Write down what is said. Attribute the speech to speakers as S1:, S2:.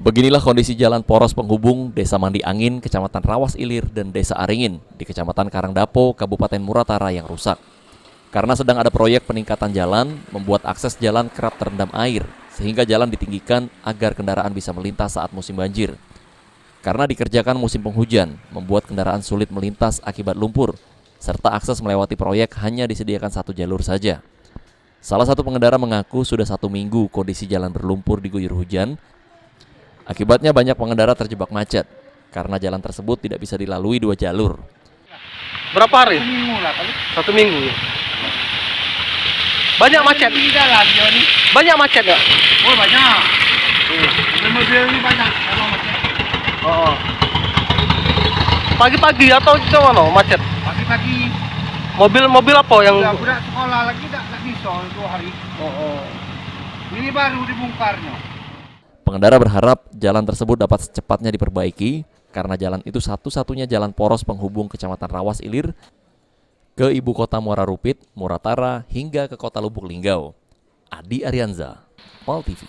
S1: Beginilah kondisi jalan poros penghubung Desa Mandi Angin, Kecamatan Rawas Ilir, dan Desa Aringin di Kecamatan Karangdapo, Kabupaten Muratara yang rusak. Karena sedang ada proyek peningkatan jalan, membuat akses jalan kerap terendam air, sehingga jalan ditinggikan agar kendaraan bisa melintas saat musim banjir. Karena dikerjakan musim penghujan, membuat kendaraan sulit melintas akibat lumpur, serta akses melewati proyek hanya disediakan satu jalur saja. Salah satu pengendara mengaku sudah 1 minggu kondisi jalan berlumpur diguyur hujan. Akibatnya banyak pengendara terjebak macet karena jalan tersebut tidak bisa dilalui 2 jalur.
S2: Berapa hari?
S3: 1 minggu lah kali.
S2: 1 minggu. Banyak macet.
S3: Di jalan dia ni.
S2: Banyak macet nggak?
S3: Oh banyak. Mobil ni banyak. Memang macet.
S2: Oh. Pagi-pagi atau ke mana macet?
S3: Pagi-pagi.
S2: Mobil apa yang?
S3: Budak sekolah lagi tak bisa 2 hari.
S2: Oh.
S3: Ini baru dibongkarnya.
S1: Pengendara berharap jalan tersebut dapat secepatnya diperbaiki karena jalan itu satu-satunya jalan poros penghubung Kecamatan Rawas Ilir ke ibu kota Muara Rupit, Muratara hingga ke kota Lubuk Linggau. Adi Arianza, MAL TV.